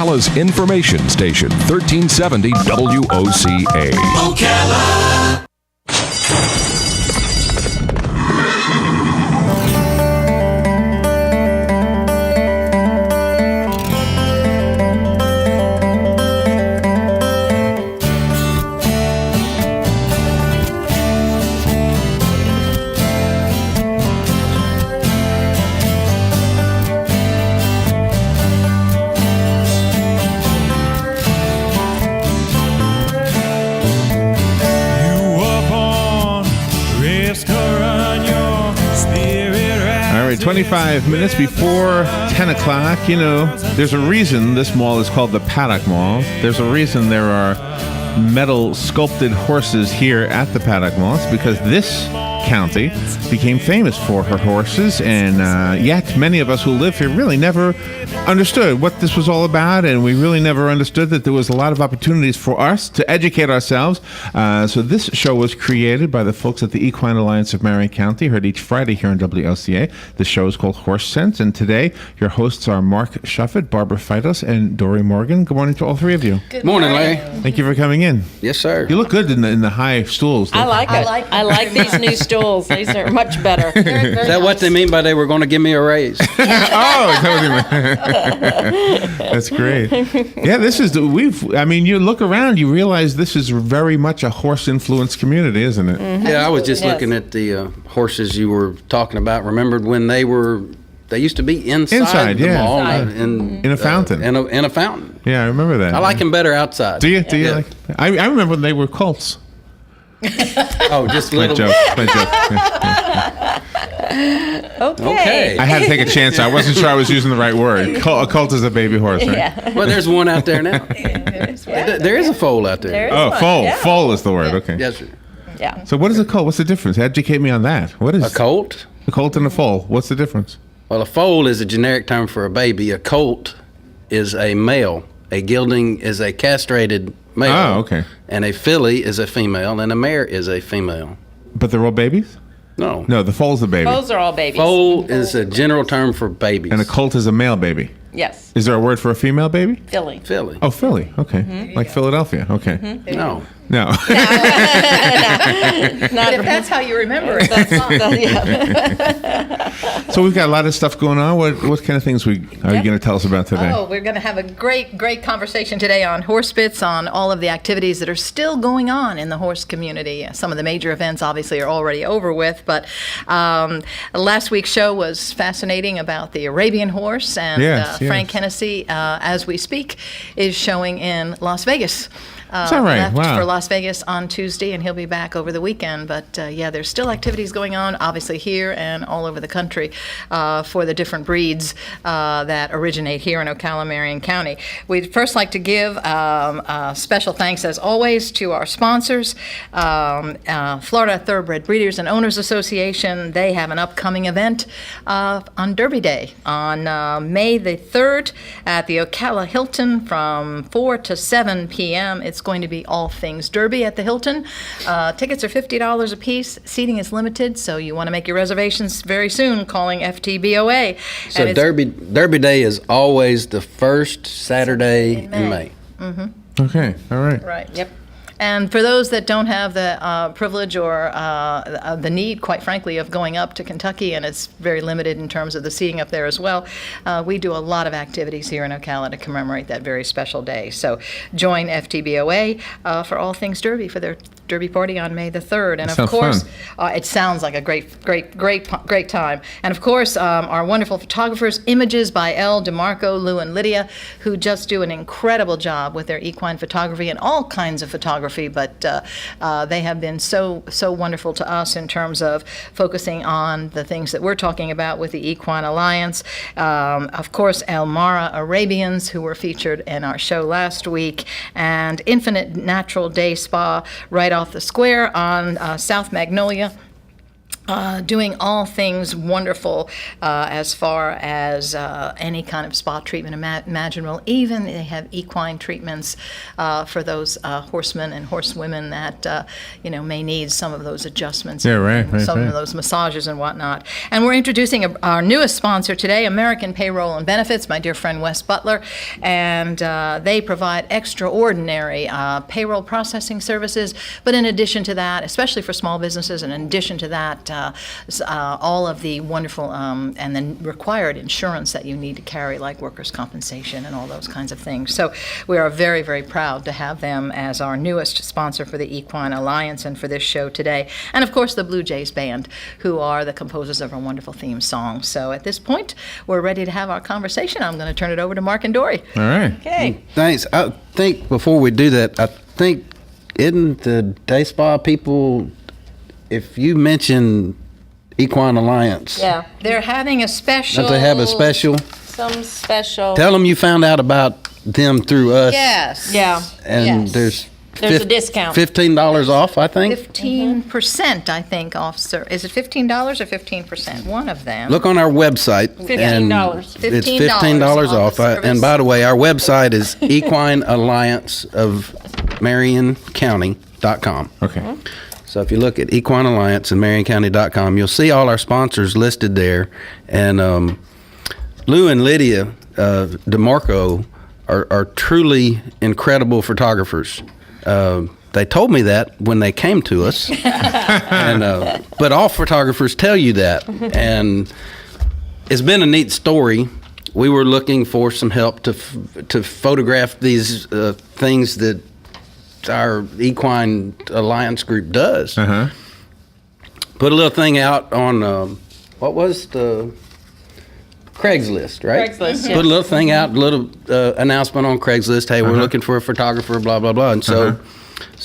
Ocala's information station, 1370 WOCA. Ocala. All right, 25 minutes before 10 o'clock. You know, there's a reason this mall is called the Paddock Mall. There's a reason there are metal sculpted horses here at the Paddock Mall. It's because this county became famous for her horses, and yet many of us who live here really never understood what this was all about, and we really never understood that there was a lot of opportunities for us to educate ourselves. So this show was created by the folks at the Equine Alliance of Marion County, heard each Friday here on WLCA. The show is called Horse Sense, and today your hosts are Mark Shuffett, Barbara Feitos, and Dory Morgan. Good morning to all three of you. Good morning, Larry. Thank you for coming in. Yes, sir. You look good in the high stools. I like it. I like these new stools. These are much better. Is that what they mean by they were going to give me a raise? Oh, is that what you meant? That's great. Yeah, this is you look around, you realize this is very much a horse-influenced community, isn't it? Mm-hmm. Yeah, I was just looking at the horses you were talking about. Remembered when they used to be inside the mall in a fountain. In a fountain. Yeah, I remember that. I like them better outside. Do you? Do you like? I remember when they were colts. Oh, just a little joke. Okay. I had to take a chance. I wasn't sure I was using the right word. A colt is a baby horse, right? Yeah. Well, there's one out there now. There is a foal out there. Foal. Yeah. Foal is the word. Okay. Yes, sir. Yeah. So what is a colt? What's the difference? Educate me on that. What is A colt? a colt and a foal? What's the difference? Well, a foal is a generic term for a baby. A colt is a male. A gelding is a castrated male. Oh, okay. And a filly is a female, and a mare is a female. But they're all babies? No. No, the foal's the baby. Foals are all babies. Foal is a general term for babies. And a colt is a male baby. Yes. Is there a word for a female baby? Filly. filly. Oh, Philly. Okay. Like Philadelphia. Okay. No. No. Not If that's how you remember it, that's fine. yeah. So we've got a lot of stuff going on. What kind of things are you going to tell us about today? Oh, we're going to have a great conversation today on horse bits, on all of the activities that are still going on in the horse community. Some of the major events obviously are already over with, but last week's show was fascinating about the Arabian horse, and Frank Hennessy, as we speak, is showing in Las Vegas. Is that right? Left Wow. for Las Vegas on Tuesday, and he'll be back over the weekend. But there's still activities going on, obviously here and all over the country, for the different breeds that originate here in Ocala, Marion County. We'd first like to give special thanks, as always, to our sponsors, Florida Thoroughbred Breeders and Owners Association. They have an upcoming event on Derby Day on May the 3rd at the Ocala Hilton from 4 to 7 p.m. It's going to be all things Derby at the Hilton. Tickets are $50 a piece. Seating is limited, so you want to make your reservations very soon, calling FTBOA. So Derby Day is always the first Saturday in May. Mm-hmm. Okay. All right. Right. Yep. And for those that don't have the privilege or the need, quite frankly, of going up to Kentucky, and it's very limited in terms of the seating up there as well, we do a lot of activities here in Ocala to commemorate that very special day. So join FTBOA for all things Derby for their Derby party on May the 3rd. And of course, it sounds like a great time. And of course, our wonderful photographers, Images by Elle, DeMarco, Lou, and Lydia, who just do an incredible job with their equine photography and all kinds of photography. But they have been so wonderful to us in terms of focusing on the things that we're talking about with the Equine Alliance. Of course, Elmara Arabians, who were featured in our show last week, and Infinite Natural Day Spa right off the square on South Magnolia. doing all things wonderful as far as any kind of spa treatment imaginable. Even they have equine treatments for those horsemen and horsewomen that may need some of those adjustments, some of those massages and whatnot. And we're introducing our newest sponsor today, American Payroll and Benefits, my dear friend Wes Butler, and they provide extraordinary payroll processing services. But in addition to that, especially for small businesses, and in addition to that, all of the wonderful and then required insurance that you need to carry, like workers' compensation and all those kinds of things. So we are very, very proud to have them as our newest sponsor for the Equine Alliance and for this show today. And of course, the Blue Jays Band, who are the composers of our wonderful theme song. So at this point, we're ready to have our conversation. I'm going to turn it over to Mark and Dory. All right. Okay. Thanks. I think before we do that, isn't the day spa people, if you mention Equine Alliance. Yeah. They're having a special. Don't they have a special? Some special. Tell them you found out about them through us. Yes. Yeah. And Yes. There's a discount. $15 off, I think. 15%, I think, off, sir. Is it $15 or 15%? One of them. Look on our website. and $15. It's $15 $15 off off. the service. And by the way, our website is equineallianceofmarioncounty.com. Okay. So if you look at Equine Alliance and MarionCounty.com, you'll see all our sponsors listed there. And Lou and Lydia DeMarco are truly incredible photographers. They told me that when they came to us. But all photographers tell you that. And it's been a neat story. We were looking for some help to photograph these things that our Equine Alliance group does. Uh-huh. Put a little thing out on, what was the Craigslist, right? Craigslist, Put a little thing out, a little announcement on Craigslist. Hey, we're looking for a photographer, blah, blah, blah. And so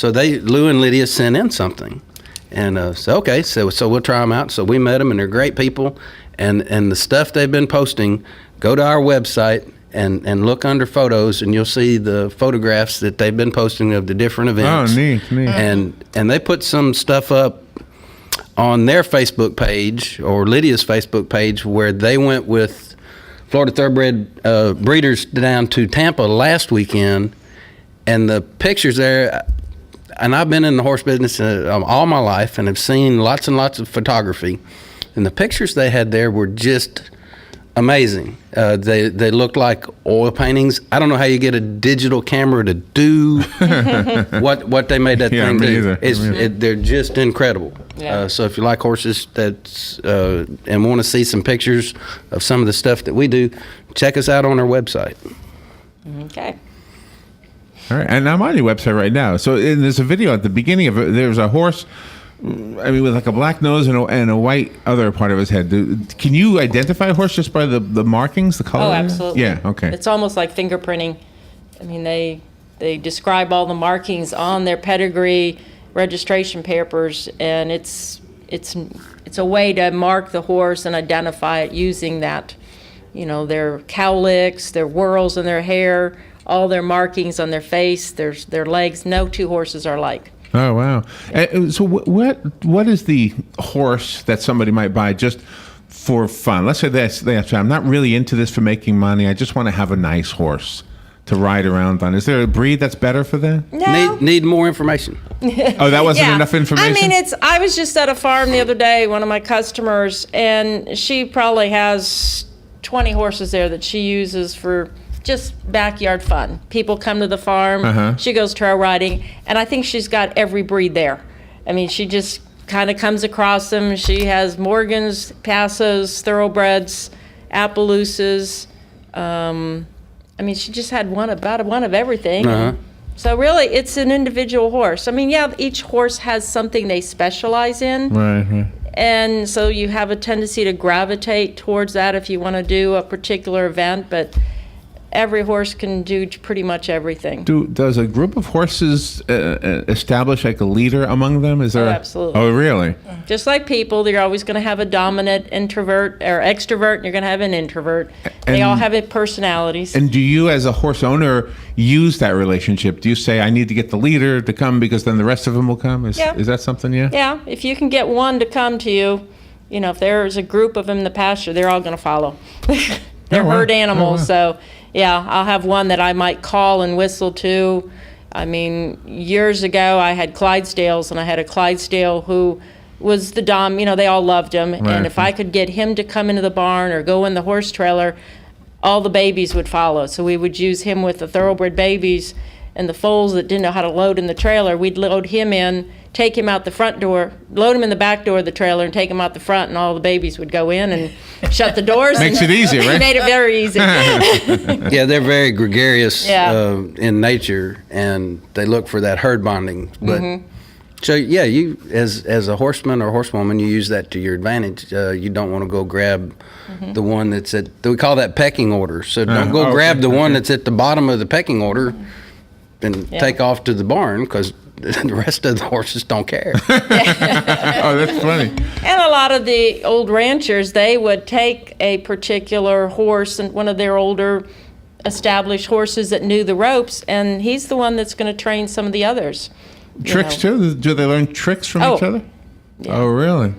Lou and Lydia sent in something. And so we'll try them out. So we met them, and they're great people. And the stuff they've been posting, go to our website and look under photos, and you'll see the photographs that they've been posting of the different events. Oh, neat. And they put some stuff up on their Facebook page, or Lydia's Facebook page, where they went with Florida Thoroughbred breeders down to Tampa last weekend, and the pictures there, and I've been in the horse business all my life and have seen lots and lots of photography, and the pictures they had there were just amazing. They looked like oil paintings. I don't know how you get a digital camera to do what they made that thing do. They're just incredible. Yeah. So if you like horses and want to see some pictures of some of the stuff that we do, check us out on our website. Okay. All right. And I'm on your website right now. So there's a video at the beginning of it. There's a horse, with like a black nose and a white other part of his head. Can you identify a horse just by the markings, the color? Oh, absolutely. Yeah, okay. It's almost like fingerprinting. I mean, they describe all the markings on their pedigree, registration papers, and it's a way to mark the horse and identify it using that, their cowlicks, their whorls in their hair, all their markings on their face, their legs. No two horses are alike. Oh, wow. So what is the horse that somebody might buy just for fun? Let's say they say, I'm not really into this for making money. I just want to have a nice horse to ride around on. Is there a breed that's better for that? No. Need more information. Oh, that wasn't enough information? I mean, I was just at a farm the other day, one of my customers, and she probably has 20 horses there that she uses for just backyard fun. People come to the farm. She goes trail riding, and I think she's got every breed there. I mean, she just kind of comes across them. She has Morgans, Passos, Thoroughbreds, Appaloosas. She just had one of everything. So really, it's an individual horse. I mean, yeah, each horse has something they specialize in. Right. And so you have a tendency to gravitate towards that if you want to do a particular event, but every horse can do pretty much everything. Does a group of horses establish like a leader among them? Is there? Absolutely. Oh, really? Just like people, you're always going to have a dominant introvert or extrovert, and you're going to have an introvert. They all have personalities. And do you, as a horse owner, use that relationship? Do you say, I need to get the leader to come because then the rest of them will come? Is that something, Yeah, if you can get one to come to you, if there's a group of them in the pasture, they're all going to follow. They're herd animals, so yeah, I'll have one that I might call and whistle to. I mean, years ago, I had Clydesdales, and I had a Clydesdale who was the dom. They all loved him, and if I could get him to come into the barn or go in the horse trailer, all the babies would follow. So we would use him with the thoroughbred babies, and the foals that didn't know how to load in the trailer, we'd load him in, take him out the front door, load him in the back door of the trailer, and take him out the front, and all the babies would go in and shut the doors. Makes it easy, right? Made it very easy. Yeah, they're very gregarious Yeah. in nature, and they look for that herd bonding. But so yeah, you as a horseman or horsewoman, you use that to your advantage. You don't want to go grab the one that's we call that pecking order. So don't go grab the one that's at the bottom of the pecking order and take off to the barn, because the rest of the horses don't care. Oh, that's funny. And a lot of the old ranchers, they would take a particular horse, and one of their older established horses that knew the ropes, and he's the one that's going to train some of the others. Tricks too? Do they learn tricks from each other? Yeah. Oh, really?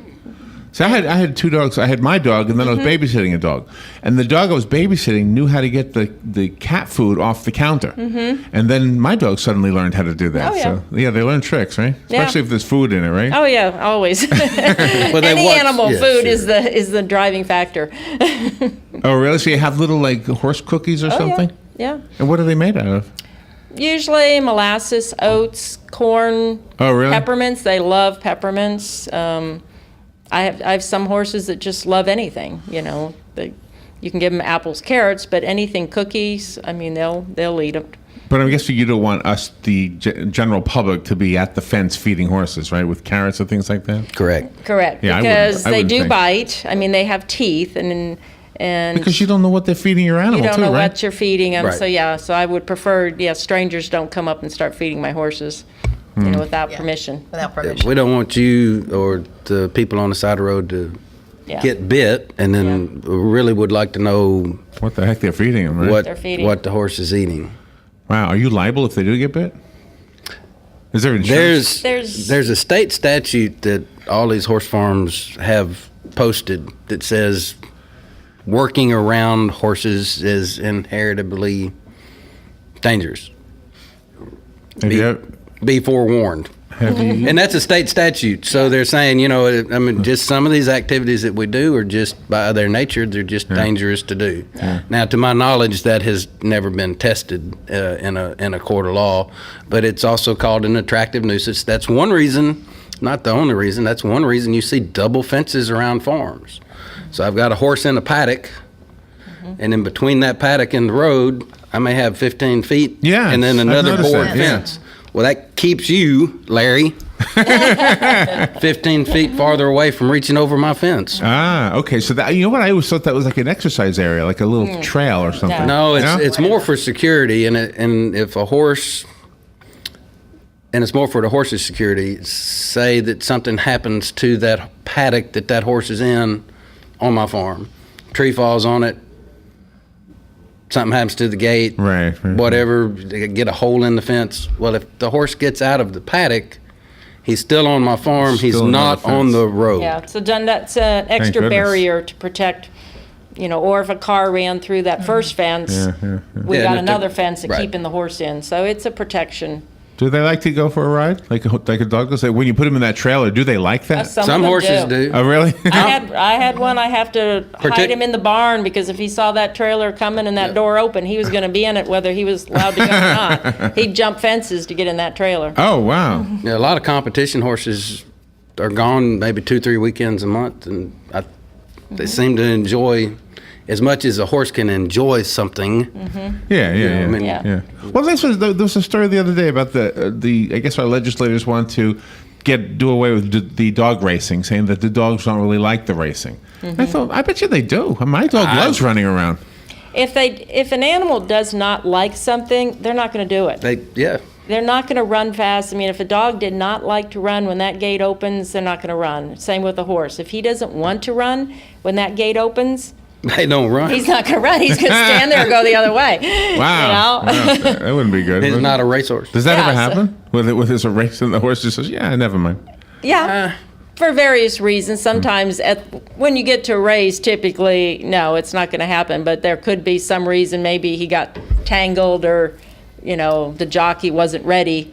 So I had two dogs. I had my dog, and then I was babysitting a dog. And the dog I was babysitting knew how to get the cat food off the counter. And then my dog suddenly learned how to do that. Oh, yeah. So yeah, they learn tricks, right? Especially if there's food in it, right? Oh yeah, always. Well, Any animal food sure. is the driving factor. Oh, really? So you have little like horse cookies or something? Yeah. And what are they made out of? Usually molasses, oats, corn, Oh, really? peppermints. They love peppermints. I have some horses that just love anything. You can give them apples, carrots, but anything, cookies. I mean, they'll eat them. But I guess you don't want us, the general public, to be at the fence feeding horses, right? With carrots and things like that? Correct. Correct. Yeah, Because I they wouldn't do think. bite. I mean, they have teeth, and Because you don't know what they're feeding your animal, you don't too, know right? what you're feeding them. Right. So I would prefer, strangers don't come up and start feeding my horses, without permission. Without permission. We don't want you or the people on the side of the road to Yeah. get bit, and then we really would like to know What the heck they're feeding them, right? They're feeding. what the horse is eating. Wow, are you liable if they do get bit? Is there insurance? There's a state statute that all these horse farms have posted that says working around horses is inheritably dangerous. Have you ever- Be forewarned. have you- And that's a state statute. So they're saying, just some of these activities that we do are just by their nature, they're just dangerous to do. Now, to my knowledge, that has never been tested in a court of law, but it's also called an attractive nuisance. That's one reason, not the only reason, that's one reason you see double fences around farms. So I've got a horse in a paddock, and in between that paddock and the road, I may have 15 feet, Yes, and then I've another noticed board that, yeah. fence. Well, that keeps you, Larry, 15 feet farther away from reaching over my fence. Ah, okay. So that, you know what? I always thought that was like an exercise area, like a little trail or something. No, Yeah? it's more for security, and if a horse, and it's more for the horse's security. Say that something happens to that paddock that horse is in on my farm, tree falls on it, something happens to the gate, Right. whatever, they get a hole in the fence. Well, if the horse gets out of the paddock, he's still on my farm. He's Still not another on fence. the road. Yeah, so that's an extra goodness. barrier to protect, or if a car ran through that first fence, we Yeah, got and if another the- fence right. keeping the horse in. So it's a protection. Do they like to go for a ride, like a dog does? Like when you put them in that trailer, do they like that? Some of Some them horses do. Oh, really? I had one. I have to hide him in the barn because if he saw that trailer coming and that door open, he was going to be in it whether he was allowed to go or not. He'd jump fences to get in that trailer. Oh, wow. Yeah, a lot of competition horses are gone maybe 2-3 weekends a month, and they seem to enjoy as much as a horse can enjoy something. Yeah. I mean, Yeah. Well, there was a story the other day about the. I guess our legislators want to do away with the dog racing, saying that the dogs don't really like the racing. I thought, I bet you they do. My dog loves running around. If an animal does not like something, they're not going to do it. They're not going to run fast. I mean, if a dog did not like to run when that gate opens, they're not going to run. Same with a horse. If he doesn't want to run when that gate opens, they don't run. He's not going to run. He's going to stand there and go the other way. Wow. You know? Wow. That wouldn't be good. He's not a racehorse. Does that Yeah, ever happen? With there's a race and the horse just says, yeah, never mind. Yeah. For various reasons. Sometimes when you get to a race, typically, no, it's not going to happen. But there could be some reason. Maybe he got tangled or, the jockey wasn't ready.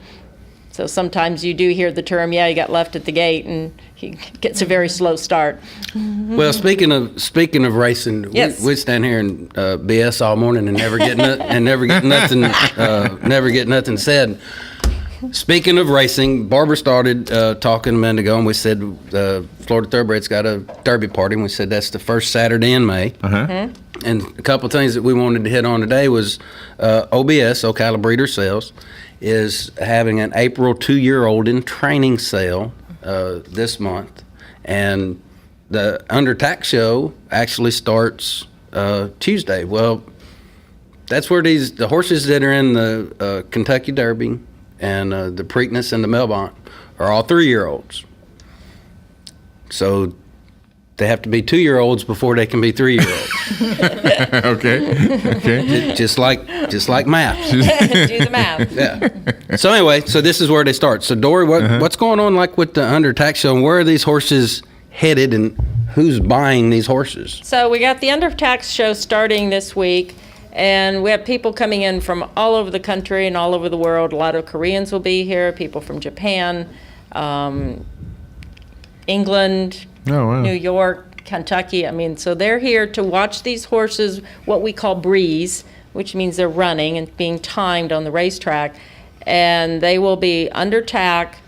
So sometimes you do hear the term, he got left at the gate, and he gets a very slow start. Well, speaking of racing, Yes. we stand here and BS all morning and never get nothing said. Speaking of racing, Barbara started talking a minute ago, and we said Florida Thoroughbred's got a derby party, and we said that's the first Saturday in May. Uh-huh. And a couple of things that we wanted to hit on today was OBS, Ocala Breeder Sales, is having an April 2-year-old in training sale this month. And the Under Tack show actually starts Tuesday. Well, that's where the horses that are in the Kentucky Derby and the Preakness and the Melmont are all 3-year-olds. So they have to be 2-year-olds before they can be 3-year-olds. Okay. Just like math. Do the math. Yeah. So anyway, this is where they start. So Dory, what's going on with the Under Tack show, and where are these horses headed, and who's buying these horses? So we got the Under Tack show starting this week, and we have people coming in from all over the country and all over the world. A lot of Koreans will be here, people from Japan, England, Oh, wow. New York, Kentucky. I mean, so they're here to watch these horses, what we call breeze, which means they're running and being timed on the racetrack. And they will be under tack,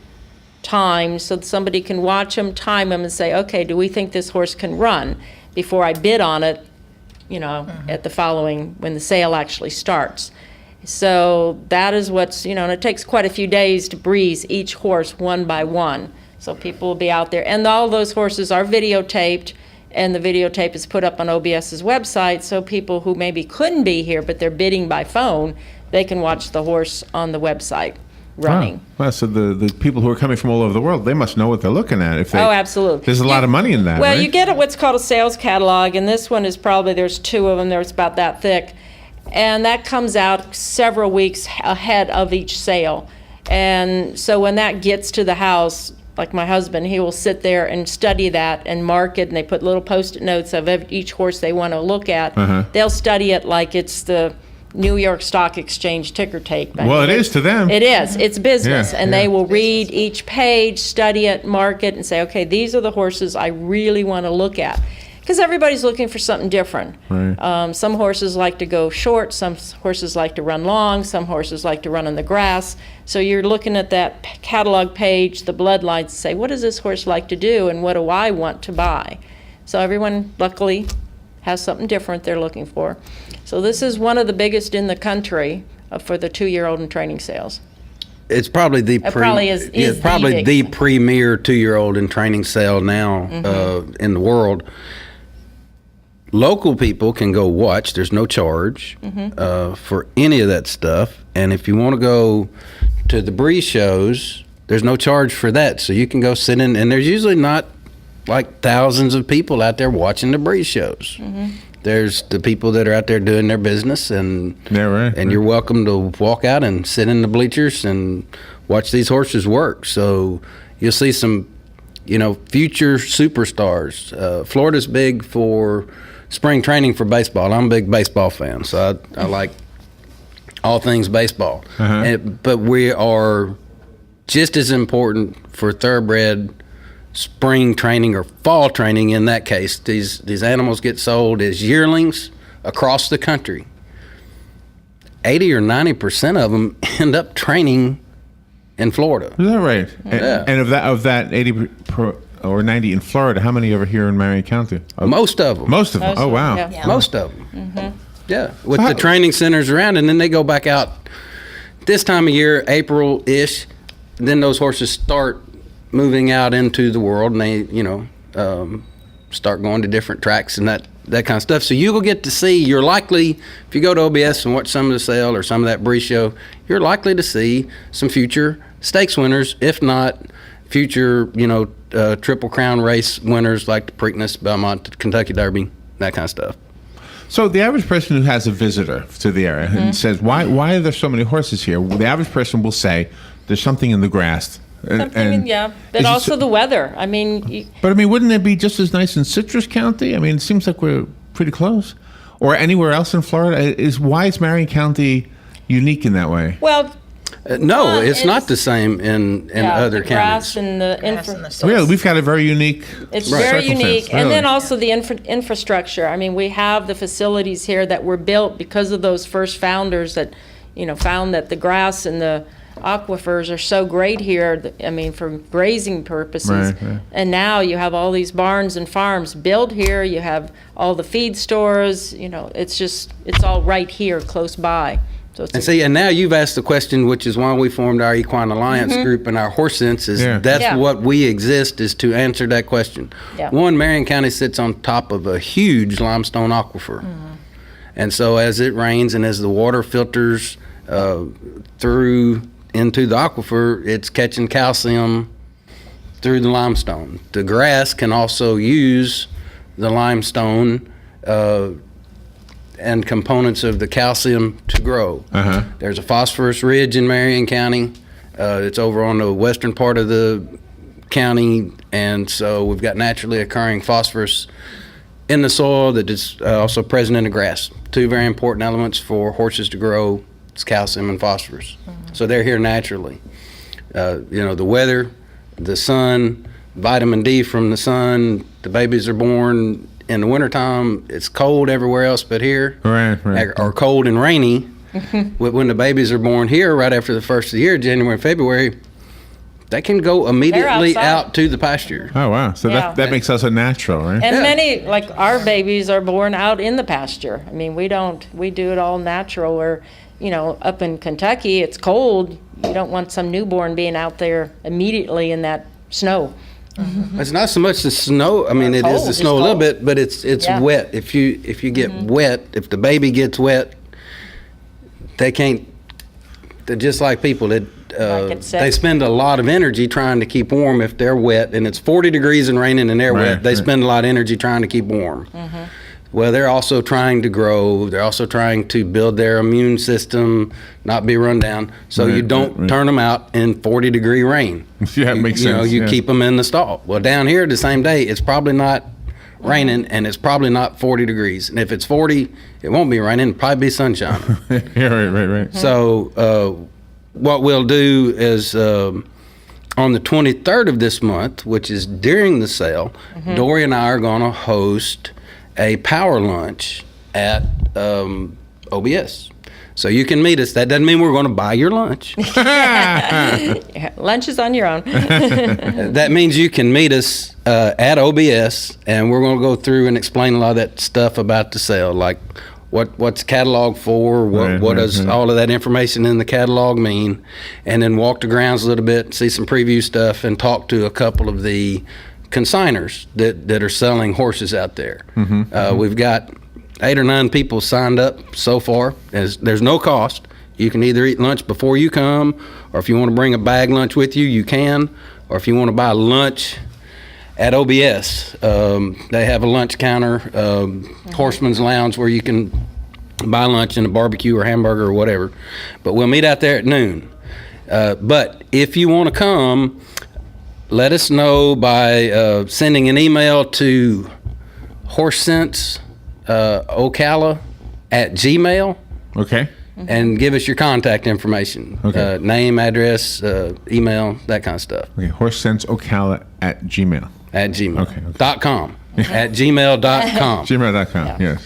timed, so that somebody can watch them, time them, and say, okay, do we think this horse can run before I bid on it, at the following, when the sale actually starts. So that is what's, and it takes quite a few days to breeze each horse one by one. So people will be out there. And all those horses are videotaped, and the videotape is put up on OBS's website, so people who maybe couldn't be here, but they're bidding by phone, they can watch the horse on the website running. Wow. Well, so the people who are coming from all over the world, they must know what they're looking at. If they, Oh, absolutely. There's a lot of money in that, Well, right? you get what's called a sales catalog, and this one is probably, there's 2 of them, there's about that thick. And that comes out several weeks ahead of each sale. And so when that gets to the house, like my husband, he will sit there and study that and mark it, and they put little Post-it notes of each horse they want to look at. Uh-huh. They'll study it like it's the New York Stock Exchange ticker tape. Well, it is to them. It is. It's business. Yeah, And yeah. they will read each page, study it, mark it, and say, okay, these are the horses I really want to look at. Because everybody's looking for something different. Right. Some horses like to go short, some horses like to run long, some horses like to run on the grass. So you're looking at that catalog page, the bloodlines, to say, what does this horse like to do, and what do I want to buy? So everyone, luckily, has something different they're looking for. So this is one of the biggest in the country for the 2-year-old in training sales. It's probably the probably is the probably big the premier 2-year-old in training sale now in the world. Local people can go watch. There's no charge for any of that stuff. And if you want to go to the breeze shows, there's no charge for that. So you can go sit in, and there's usually not like thousands of people out there watching the breeze shows. There's the people that are out there doing their business, and Yeah, right. and you're welcome to walk out and sit in the bleachers and watch these horses work. So you'll see some, future superstars. Florida's big for spring training for baseball. I'm a big baseball fan, so I like all things baseball. But we are just as important for thoroughbred spring training or fall training. In that case, these animals get sold as yearlings across the country. 80 or 90% of them end up training in Florida. Is that right? Yeah. And of that 80 or 90 in Florida, how many over here in Marion County? Most of them. Most of them. Oh, wow. Yeah. Most of them. Yeah, with the training centers around, and then they go back out this time of year, April-ish. Then those horses start moving out into the world, and they, start going to different tracks, and that kind of stuff. So you will get to see, you're likely, if you go to OBS and watch some of the sale or some of that breeze show, you're likely to see some future stakes winners, if not future, Triple Crown race winners like the Preakness, Belmont, the Kentucky Derby, that kind of stuff. So the average person who has a visitor to the area and says, why are there so many horses here? The average person will say, there's something in the grass. But also the weather. I mean, wouldn't it be just as nice in Citrus County? I mean, it seems like we're pretty close. Or anywhere else in Florida. Why is Marion County unique in that way? Well, no, it's not the same in other the grass counties. and the Really, we've got a very unique. It's very unique, really. and then also the infrastructure. I mean, we have the facilities here that were built because of those first founders that, found that the grass and the aquifers are so great here. I mean, for grazing purposes. Right. And now you have all these barns and farms built here. You have all the feed stores. It's all right here, close by. So and now you've asked the question, which is why we formed our Equine Alliance group and our Horse Sense, that's what we exist, is to answer that question. Yeah. One, Marion County sits on top of a huge limestone aquifer. And so as it rains and as the water filters through into the aquifer, it's catching calcium through the limestone. The grass can also use the limestone and components of the calcium to grow. There's a phosphorus ridge in Marion County. It's over on the western part of the county, and so we've got naturally occurring phosphorus in the soil that is also present in the grass. Two very important elements for horses to grow. It's calcium and phosphorus. So they're here naturally. The weather, the sun, vitamin D from the sun, the babies are born in the wintertime. It's cold everywhere else but here. Right. Or cold and rainy. When the babies are born here, right after the first of the year, January and February, they can go immediately out to the pasture. Oh, wow. So that makes us a natural, right? And many, like our babies, are born out in the pasture. I mean, we do it all natural. Where, up in Kentucky, it's cold. You don't want some newborn being out there immediately in that snow. It's not so much the snow. I mean, it is the snow a little bit, but it's wet. If you get wet, if the baby gets wet, they can't. They're just like people. They spend a lot of energy trying to keep warm if they're wet, and it's 40 degrees and raining and they're wet. They spend a lot of energy trying to keep warm. Well, they're also trying to grow. They're also trying to build their immune system, not be run down. So you don't turn them out in 40-degree rain. Yeah, it makes sense. You keep them in the stall. Well, down here the same day, it's probably not raining, and it's probably not 40 degrees. And if it's 40, it won't be raining. It'll probably be sunshine. Yeah, right. So what we'll do is on the 23rd of this month, which is during the sale, Dory and I are going to host a power lunch at OBS. So you can meet us. That doesn't mean we're going to buy your lunch. Lunch is on your own. That means you can meet us at OBS, and we're going to go through and explain a lot of that stuff about the sale, like what's the catalog for, what does all of that information in the catalog mean, and then walk the grounds a little bit, see some preview stuff, and talk to a couple of the consigners that are selling horses out there. We've got 8 or 9 people signed up so far. There's no cost. You can either eat lunch before you come, or if you want to bring a bag lunch with you, you can, or if you want to buy lunch at OBS, they have a lunch counter, Horseman's Lounge, where you can buy lunch and a barbecue or hamburger or whatever. But we'll meet out there at noon. But if you want to come, let us know by sending an email to horsesenseocala@gmail.com. Okay. And give us your contact information. Okay. Name, address, email, that kind of stuff. Okay, horsesenseocala@gmail.com. At gmail.com. Okay. .com. At gmail.com. Gmail.com, yes.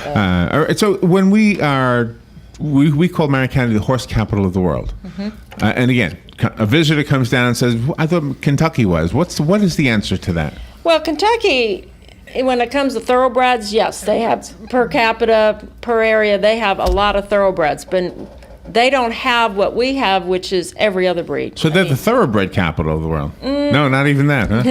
All right, so when we call Marion County the horse capital of the world. And again, a visitor comes down and says, I thought Kentucky was. What is the answer to that? Well, Kentucky, when it comes to thoroughbreds, yes, they have per capita, per area, they have a lot of thoroughbreds. But They don't have what we have, which is every other breed. So they're the thoroughbred capital of the world. No, not even that, huh?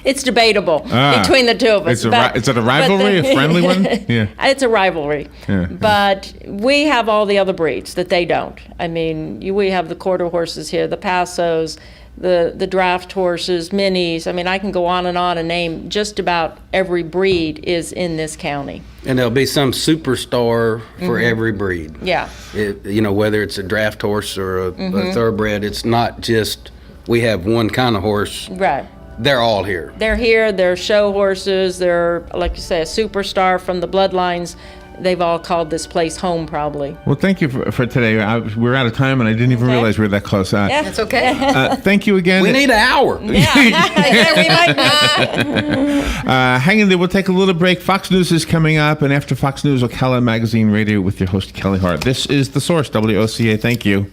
It's debatable between the two of us. Is it a rivalry, a friendly one? Yeah. It's a rivalry. Yeah. But we have all the other breeds that they don't. I mean, we have the quarter horses here, the Passos, the draft horses, minis. I mean, I can go on and name just about every breed is in this county. And there'll be some superstar for every breed. Yeah. Whether it's a draft horse or a thoroughbred, it's not just we have one kind of horse. Right. They're all here. They're here. They're show horses. They're, like you say, a superstar from the bloodlines. They've all called this place home, probably. Well, thank you for today. We're out of time, and I didn't even realize we were that close. Yeah. That's okay. Thank you again. We need an hour. Yeah, we might not. Hang in there. We'll take a little break. Fox News is coming up, and after Fox News, Ocala Magazine Radio with your host, Kelly Hart. This is The Source, WOCA. Thank you.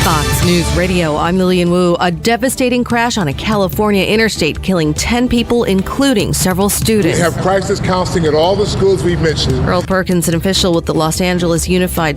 Fox News Radio, I'm Lillian Wu. A devastating crash on a California interstate, killing 10 people, including several students. We have crisis counseling at all the schools we've mentioned. Earl Perkins, an official with the Los Angeles Unified